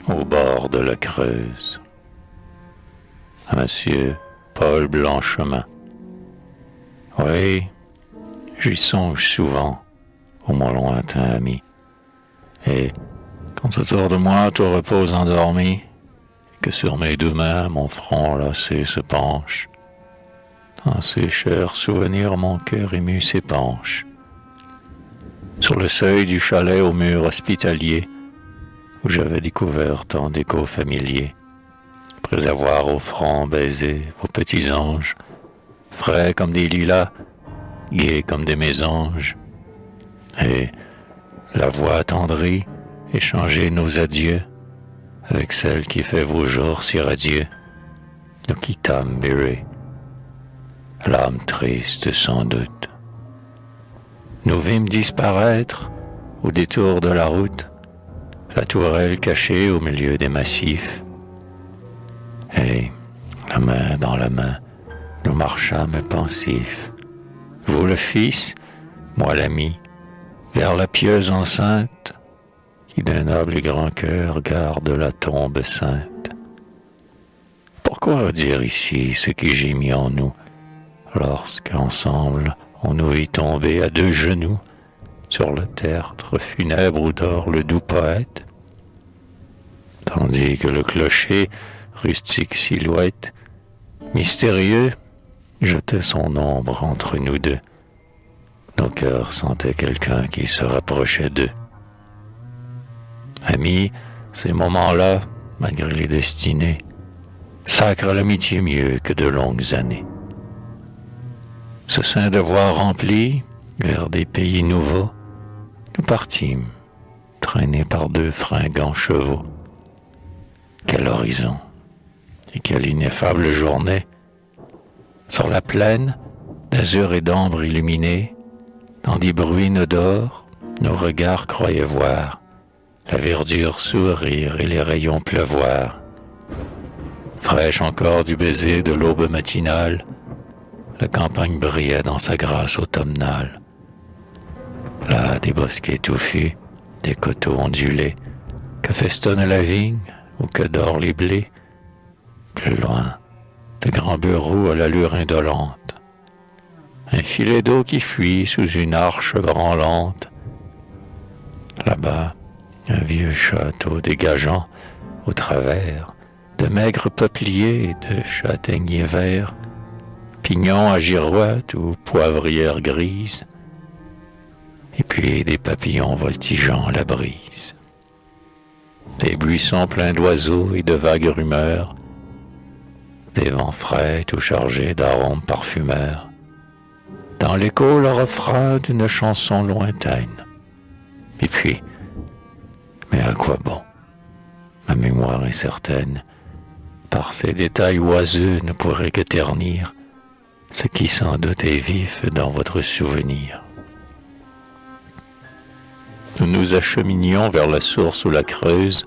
au bord de la Creuse. À Monsieur Paul Blanchemin. Oui, j'y songe souvent, ô mon lointain ami. Et quand autour de moi tout repose endormi, et que sur mes deux mains mon front lassé se penche, dans ces chers souvenirs mon cœur ému s'épanche. Sur le seuil du chalet au mur hospitalier, où j'avais découvert tant d'échos familiers, après avoir au front baisé vos petits anges, frais comme des lilas, gais comme des mésanges, et la voix attendrie échanger nos adieux avec celle qui fait vos jours si radieux. Nous quittâmes Berry, l'âme triste sans doute. Nous vîmes disparaître au détour de la route la tourelle cachée au milieu des massifs, et la main dans la main nous marchâmes pensifs, vous le fils, moi l'ami, vers la pieuse enceinte qui d'un noble et grand cœur garde la tombe sainte. Pourquoi dire ici ce qui gémit en nous lorsqu'ensemble on nous vit tomber à deux genoux sur le tertre funèbre où dort le doux poète, tandis que le clocher, rustique silhouette, mystérieux, jetait son ombre entre nous deux. Nos cœurs sentaient quelqu'un qui se rapprochait d'eux. Amis, ces moments-là, malgré les destinées, sacrent l'amitié mieux que de longues années. Ce saint devoir rempli, vers des pays nouveaux, nous partîmes, traînés par deux fringants chevaux. Quel horizon et quelle ineffable journée! Sur la plaine, d'azur et d'ambre illuminée, dans des bruines d'or, nos regards croyaient voir la verdure sourire et les rayons pleuvoir. Fraîche encore du baiser de l'aube matinale, la campagne brillait dans sa grâce automnale. Là, des bosquets touffus, des coteaux ondulés, que festonne la vigne ou que dort les blés. Plus loin, de grands bureaux à l'allure indolente, un filet d'eau qui fuit sous une arche branlante. Là-bas, un vieux château dégageant, au travers, de maigres peupliers et de châtaigniers verts, pignons à girouette ou poivrières grises, et puis des papillons voltigeant à la brise. Des buissons pleins d'oiseaux et de vagues rumeurs, des vents frais tout chargés d'arômes parfumeurs, dans l'écho le refrain d'une chanson lointaine. Et puis, mais à quoi bon? Ma mémoire est certaine, par ces détails oiseux ne pourrait que ternir ce qui sans doute est vif dans votre souvenir. Nous nous acheminions vers la source où la Creuse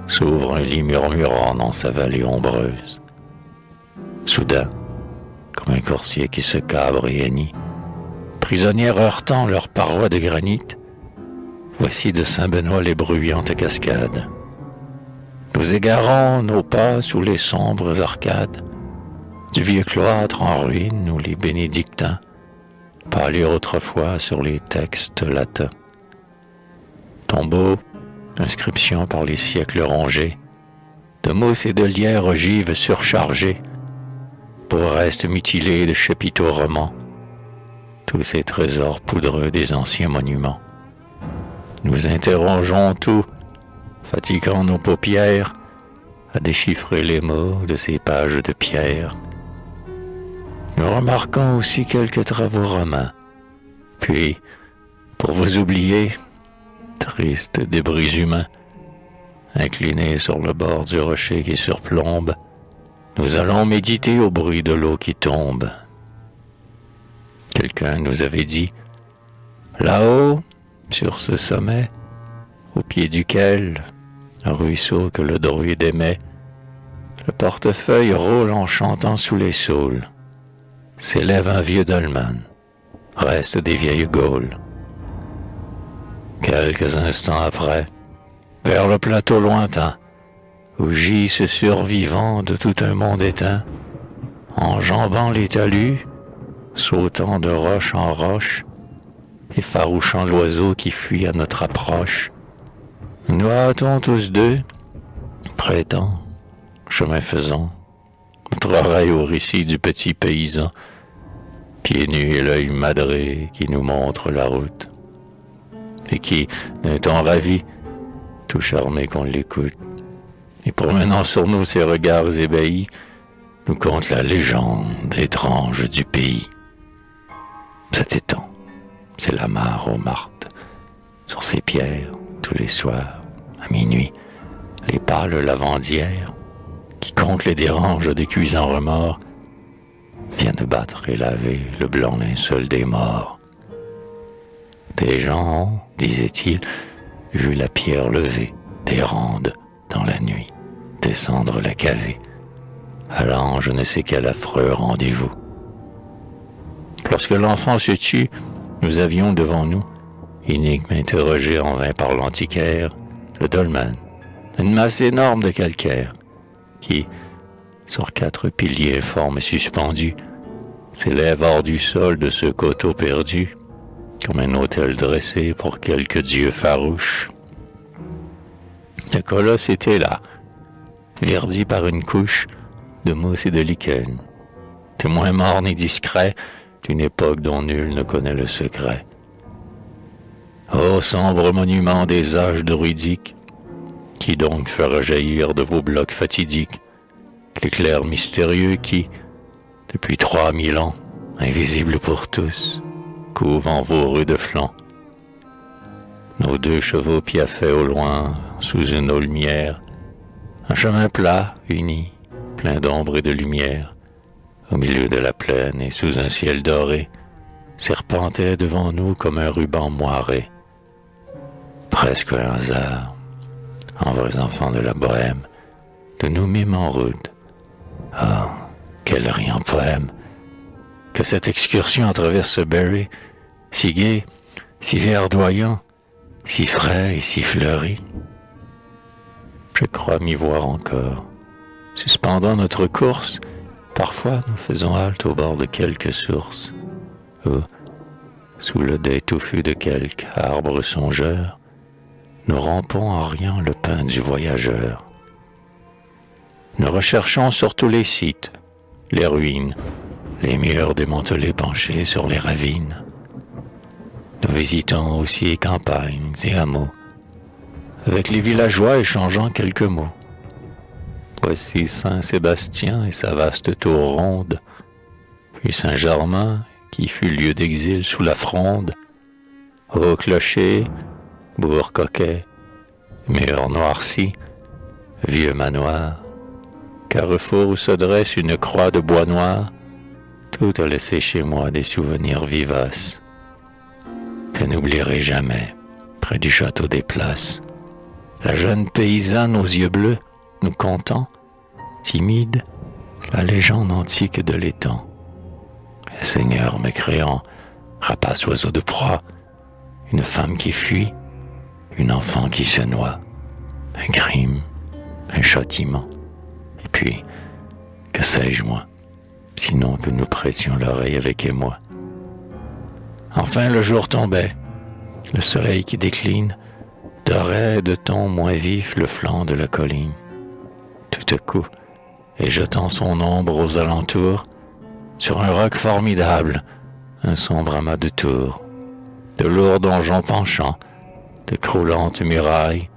s'ouvre un lit murmurant dans sa vallée ombreuse. Soudain, comme un coursier qui se cabre et hennit, prisonnières heurtant leurs parois de granit, voici de Saint-Benoît les bruyantes cascades. Nous égarons nos pas sous les sombres arcades du vieux cloître en ruine où les bénédictins pâlirent autrefois sur les textes latins. Tombeaux, inscriptions par les siècles rongés, de mousse et de lierre ogives surchargées, pour restes mutilés de chapiteaux romans, tous ces trésors poudreux des anciens monuments. Nous interrogeons tout, fatiguant nos paupières à déchiffrer les mots de ces pages de pierre. Nous remarquons aussi quelques travaux romains. Puis, pour vous oublier, tristes débris humains, inclinés sur le bord du rocher qui surplombe, nous allons méditer au bruit de l'eau qui tombe. Quelqu'un nous avait dit, là-haut, sur ce sommet, au pied duquel, un ruisseau que le druide aimait, le portefeuille roule en chantant sous les saules. S'élève un vieux dolmen, reste des vieilles Gaules. Quelques instants après, vers le plateau lointain, où gît ce survivant de tout un monde éteint, enjambant les talus, sautant de roche en roche, effarouchant l'oiseau qui fuit à notre approche. Nous hâtons tous deux, prêtants, chemin faisant, notre oreille au récit du petit paysan, pieds nus et l'œil madré qui nous montre la route, et qui, d'un ton ravi, tout charmé qu'on l'écoute, et promenant sur nous ses regards ébahis, nous conte la légende étrange du pays. Cet étang, c'est la mare aux martes, sur ses pierres, tous les soirs, à minuit, les pâles lavandières, qui comptent les déranges des cuisants remords, viennent battre et laver le blanc linceul des morts. Des gens ont, disait-il, vu la pierre levée, des rondes, dans la nuit, descendre la cavée, allant je ne sais quel affreux rendez-vous. Lorsque l'enfant se tut, nous avions devant nous, énigme interrogée en vain par l'antiquaire, le dolmen, une masse énorme de calcaire, qui, sur 4 piliers informes suspendus, s'élève hors du sol de ce coteau perdu, comme un autel dressé pour quelque dieu farouche. Le colosse était là, verdi par une couche de mousse et de lichen, témoin morne et discret d'une époque dont nul ne connaît le secret. Ô sombre monument des âges druidiques, qui donc fait rejaillir de vos blocs fatidiques l'éclair mystérieux qui, depuis 3000 ans, invisible pour tous, couvre en vos rudes flancs. Nos 2 chevaux piaffaient au loin, sous une eau lumière, un chemin plat, uni, plein d'ombre et de lumière, au milieu de la plaine et sous un ciel doré, serpentait devant nous comme un ruban moiré. Presque un hasard, en vrais enfants de la bohème, de nous mîmes en route. Ah, quel riant poème que cette excursion à travers ce Berry, si gai, si verdoyant, si frais et si fleuri. Je crois m'y voir encore. Suspendant notre course, parfois nous faisons halte au bord de quelques sources, où, sous le dais touffu de quelque arbre songeur, nous rampons en riant le pain du voyageur. Nous recherchons sur tous les sites, les ruines, les murs démantelés penchés sur les ravines. Nous visitons aussi les campagnes et hameaux, avec les villageois échangeant quelques mots. Voici Saint-Sébastien et sa vaste tour ronde, puis Saint-Germain, qui fut lieu d'exil sous la fronde, au clocher, bourg coquet, murs noircis, vieux manoir, carrefour où se dresse une croix de bois noir, tout a laissé chez moi des souvenirs vivaces. Je n'oublierai jamais, près du château des Places, la jeune paysanne aux yeux bleus, nous contant, timide, la légende antique de l'étang. Le Seigneur me créant, rapace oiseau de proie, une femme qui fuit, une enfant qui se noie, un crime, un châtiment, et puis, que sais-je moi, sinon que nous pressions l'oreille avec émoi. Enfin le jour tombait, le soleil qui décline dorait de ton moins vif le flanc de la colline. Tout à coup, et jetant son ombre aux alentours, sur un roc formidable, un sombre amas de tours, de lourds donjons penchants, de croulantes murailles,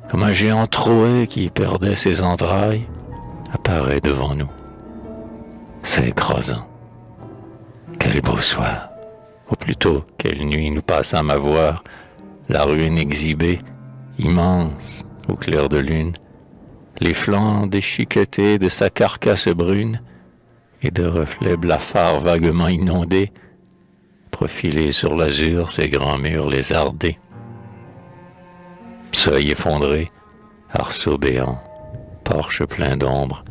comme un géant troué qui perdait ses entrailles, apparaît devant nous. C'est écrasant. Quel beau soir, ou plutôt quelle nuit nous passâmes à voir la ruine exhibée, immense au clair de lune, les flancs déchiquetés de sa carcasse brune et de reflets blafards vaguement inondés, profilés sur l'azur ses grands murs lézardés. Seuil effondré, arceaux béants, porche plein d'ombre,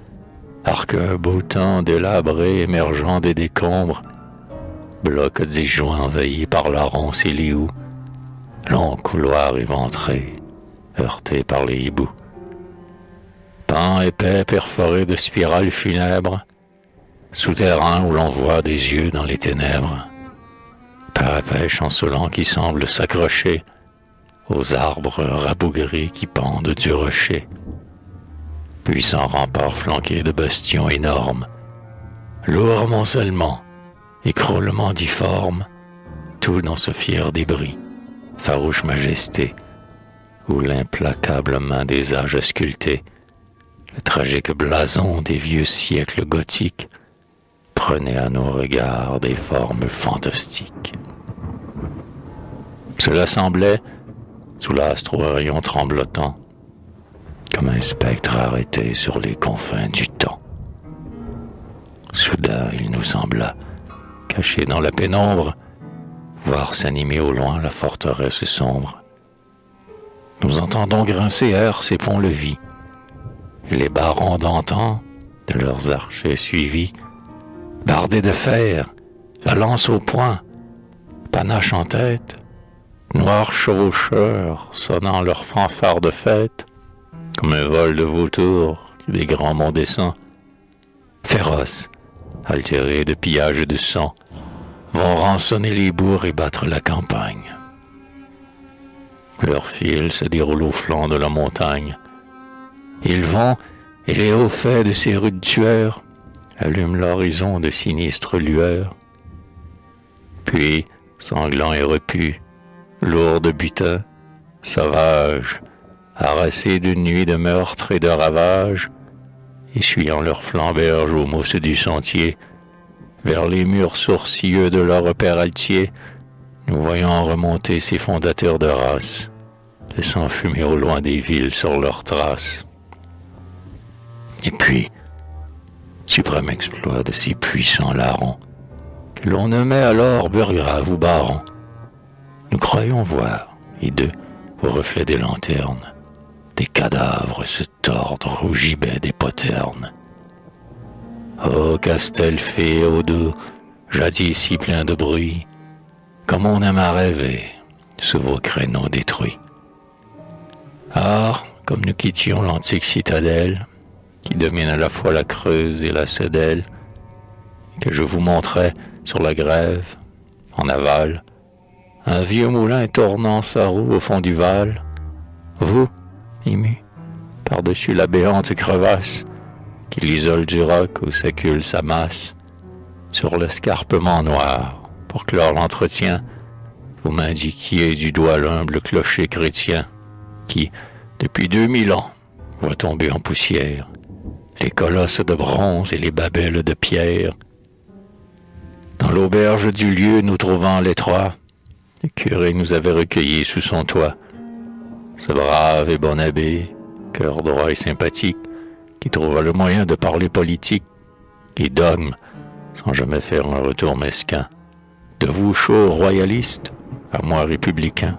arc un beau temps délabré émergeant des décombres, blocs disjoints envahis par la ronce et les houx, longs couloirs éventrés, heurtés par les hiboux. Pan épais perforé de spirales funèbres, souterrain où l'on voit des yeux dans les ténèbres, parapet chancelant qui semble s'accrocher aux arbres rabougris qui pendent du rocher, puissant rempart flanqué de bastions énormes, lourd amoncellement, écroulement difforme, tout dans ce fier débris, farouche majesté, où l'implacable main des âges a sculpté le tragique blason des vieux siècles gothiques, prenait à nos regards des formes fantastiques. Cela semblait, sous l'astre au rayon tremblotant, comme un spectre arrêté sur les confins du temps. Soudain, il nous sembla, caché dans la pénombre, voir s'animer au loin la forteresse sombre. Nous entendons grincer heurts ses ponts-levis, et les barons d'antan, de leurs archers suivis, bardés de fer, la lance au poing, panache en tête, noirs chevaucheurs sonnant leurs fanfares de fête, comme un vol de vautours qui des grands monts descend, féroces, altérés de pillage et de sang, vont rançonner les bourgs et battre la campagne. Leur fil se déroule au flanc de la montagne. Ils vont, et les hauts faits de ces rudes tueurs allument l'horizon de sinistres lueurs. Puis, sanglant et repu, lourds de butin, sauvages, harassés d'une nuit de meurtre et de ravages, essuyant leurs flamberges aux mousses du sentier, vers les murs sourcilleux de leur père altier, nous voyons remonter ces fondateurs de race, laissant fumer au loin des villes sur leurs traces. Et puis, suprême exploit de ces puissants larrons, que l'on nommait alors burgraves ou barons, nous croyons voir, et d'eux, au reflet des lanternes, des cadavres se tordre au gibet des poternes. Ô castel féodaux, jadis si plein de bruit, comme on aime à rêver, sous vos créneaux détruits. Ah, comme nous quittions l'antique citadelle, qui domine à la fois la Creuse et la Cédelle, que je vous montrais sur la grève, en aval, un vieux moulin tournant sa roue au fond du Val, vous, ému, par-dessus la béante crevasse, qui l'isole du roc où s'accule sa masse, sur l'escarpement noir, pour clore l'entretien, vous m'indiquiez du doigt l'humble clocher chrétien, qui, depuis 2000 ans, voit tomber en poussière les colosses de bronze et les babelles de pierre. Dans l'auberge du lieu, nous trouvant l'étroit, le curé nous avait recueillis sous son toit. Ce brave et bon abbé, cœur droit et sympathique, qui trouva le moyen de parler politique, les dogmes, sans jamais faire un retour mesquin, de vous chauds royalistes, à moi républicain.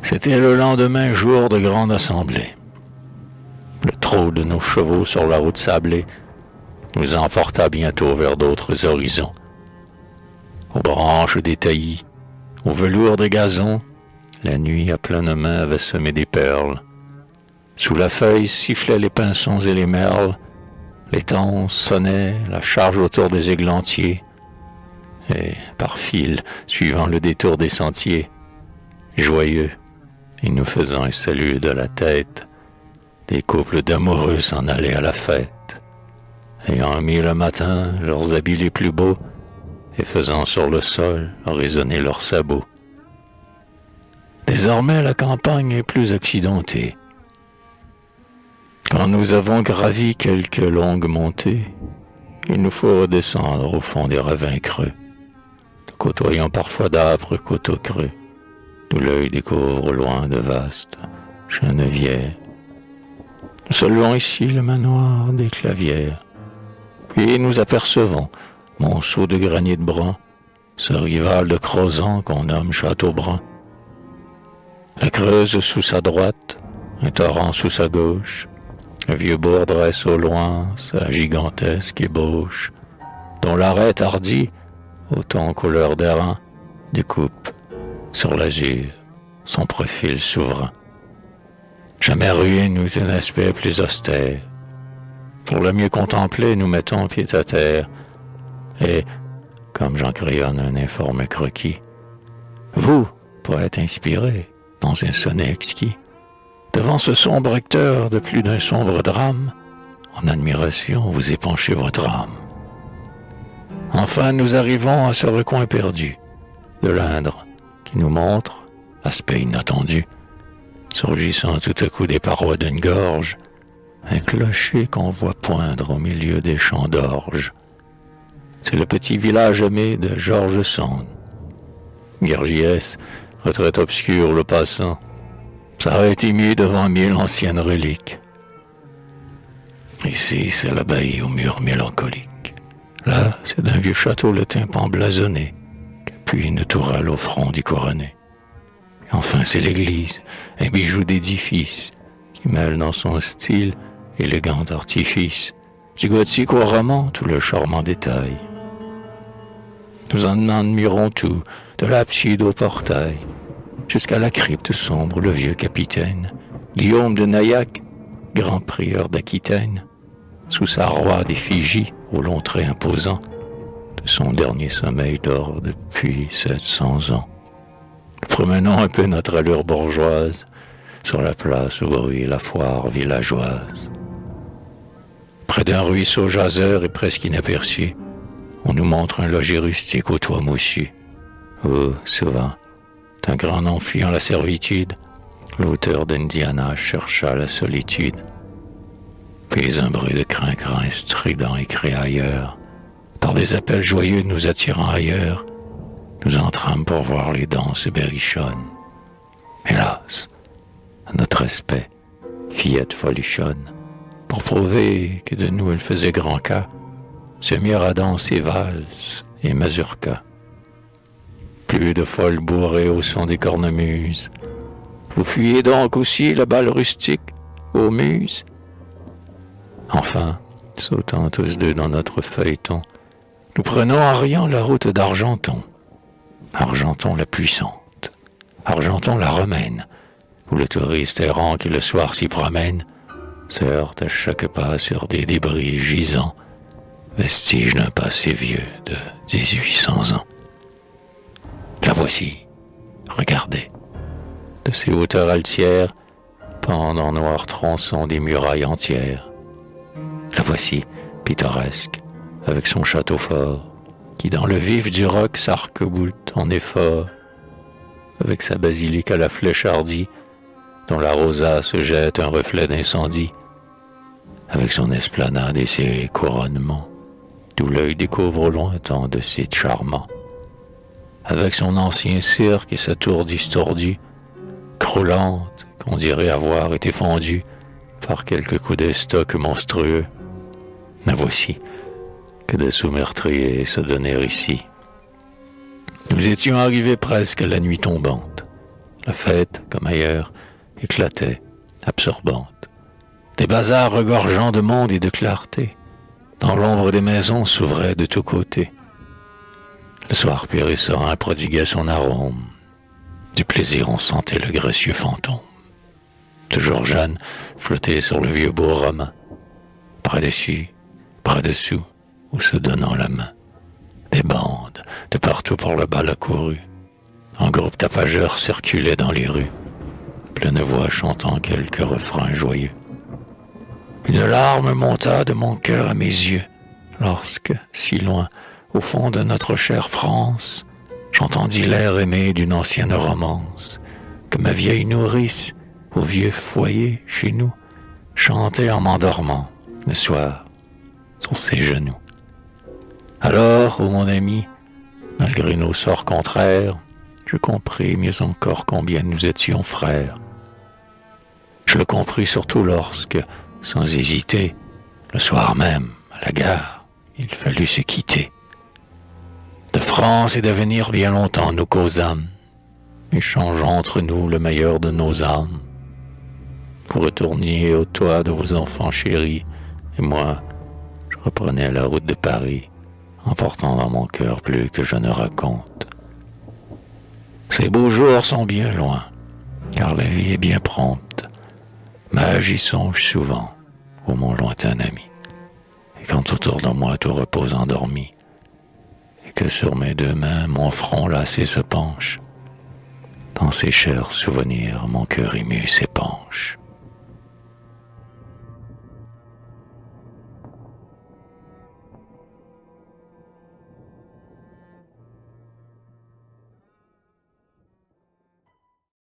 C'était le lendemain jour de grande assemblée. Le trot de nos chevaux sur la route sablée nous emporta bientôt vers d'autres horizons. Aux branches des taillis, au velours des gazons, la nuit à pleine main avait semé des perles. Sous la feuille sifflaient les pinsons et les merles, les tons sonnaient la charge autour des églantiers, et par fil, suivant le détour des sentiers, joyeux, et nous faisant un salut de la tête, des couples d'amoureux s'en allaient à la fête, ayant mis le matin leurs habits les plus beaux, et faisant sur le sol résonner leurs sabots. Désormais la campagne est plus accidentée. Quand nous avons gravi quelques longues montées, il nous faut redescendre au fond des ravins creux, côtoyant parfois d'âpres coteaux creux, d'où l'œil découvre au loin de vastes genevières. Nous saluons ici le manoir des Clavières, et nous apercevons Monceau de granit brun, ce rival de Crozant qu'on nomme Châteaubrun. La Creuse sous sa droite, un torrent sous sa gauche, un vieux bourg dresse au loin sa gigantesque ébauche, dont l'arête hardie, au ton couleur d'airain, découpe sur l'azur son profil souverain. Jamais ruine n'eut un aspect plus austère. Pour le mieux contempler, nous mettons pied à terre, et, comme j'en crayonne un informe croquis, vous, poète inspiré, dans un sonnet exquis, devant ce sombre acteur de plus d'un sombre drame, en admiration vous épanchez votre âme. Enfin, nous arrivons à ce recoin perdu de l'Indre qui nous montre, aspect inattendu, surgissant tout à coup des parois d'une gorge, un clocher qu'on voit poindre au milieu des champs d'orge. C'est le petit village aimé de George Sand. Gargiès, retraite obscure le passant, s'arrête ému devant 1000 anciennes reliques. Ici, c'est l'abbaye au mur mélancolique. Là, c'est d'un vieux château le tympan blasonné, qu'appuie une tourelle au front du couronné. Et enfin, c'est l'église, un bijou d'édifice, qui mêle dans son style élégant artifice, du gothique au roman, tout le charmant détail. Nous en admirons tout, de l'abside au portail, jusqu'à la crypte sombre, le vieux capitaine, Guillaume de Naillac, grand prieur d'Aquitaine, sous sa roi d'effigie, au long trait imposant, de son dernier sommeil dort depuis 700 ans. Promenons un peu notre allure bourgeoise, sur la place où brûle la foire villageoise. Près d'un ruisseau jaseur et presque inaperçu, on nous montre un logis rustique au toit moussu, où, souvent, d'un grand nom fuyant la servitude, l'auteur d'Indiana chercha la solitude. Puis un bruit de crin-crin strident et créailleur, par des appels joyeux nous attirant ailleurs, nous entrâmes pour voir les danses berrichonnes. Hélas, à notre aspect, fillette folichonne, pour prouver que de nous elle faisait grand cas, se mirent à danser valse et mazurka. Plus de folles bourrées au son des cornemuses. Vous fuyez donc aussi le bal rustique aux muses. Enfin, sautant tous deux dans notre feuilleton, nous prenons en riant la route d'Argenton. Argenton la puissante, Argenton la romaine, où le touriste errant qui le soir s'y promène se heurte à chaque pas sur des débris gisants, vestiges d'un passé vieux de 1800 ans. La voici, regardez, de ces hauteurs altières pendent en noir tronçon des murailles entières. La voici, pittoresque, avec son château fort, qui dans le vif du roc s'arc-boute en effort, avec sa basilique à la flèche hardie, dont la rosace jette un reflet d'incendie, avec son esplanade et ses couronnements, d'où l'œil découvre au loin tant de sites charmants, avec son ancien cirque et sa tour distordue, croulante, qu'on dirait avoir été fondue par quelques coups d'estoc monstrueux. La voici, que de sous-meurtriers se donner ici. Nous étions arrivés presque à la nuit tombante. La fête, comme ailleurs, éclatait, absorbante. Des bazars regorgeant de monde et de clarté, dans l'ombre des maisons s'ouvraient de tous côtés. Le soir pur et serein prodiguait son arôme. Du plaisir on sentait le gracieux fantôme. Toujours jeune, flottait sur le vieux beau romain, bras dessus, bras dessous, ou se donnant la main. Des bandes, de partout pour le bal accouru, en groupe tapageurs circulaient dans les rues, pleine voix chantant quelques refrains joyeux. Une larme monta de mon cœur à mes yeux, lorsque, si loin, au fond de notre chère France, j'entendis l'air aimé d'une ancienne romance, que ma vieille nourrice, au vieux foyer chez nous, chantait en m'endormant, le soir, sur ses genoux. Alors, ô mon ami, malgré nos sorts contraires, je compris mieux encore combien nous étions frères. Je le compris surtout lorsque, sans hésiter, le soir même, à la gare, il fallut se quitter. De France et d'avenir bien longtemps nous causâmes, échangeant entre nous le meilleur de nos âmes. Vous retourniez au toit de vos enfants chéris, et moi, je reprenais la route de Paris, emportant dans mon cœur plus que je ne raconte. Ces beaux jours sont bien loin, car la vie est bien prompte. Mais j'y songe souvent, ô mon lointain ami, et quand autour de moi tout repose endormi, et que sur mes deux mains mon front lassé se penche, dans ces chers souvenirs mon cœur ému s'épanche.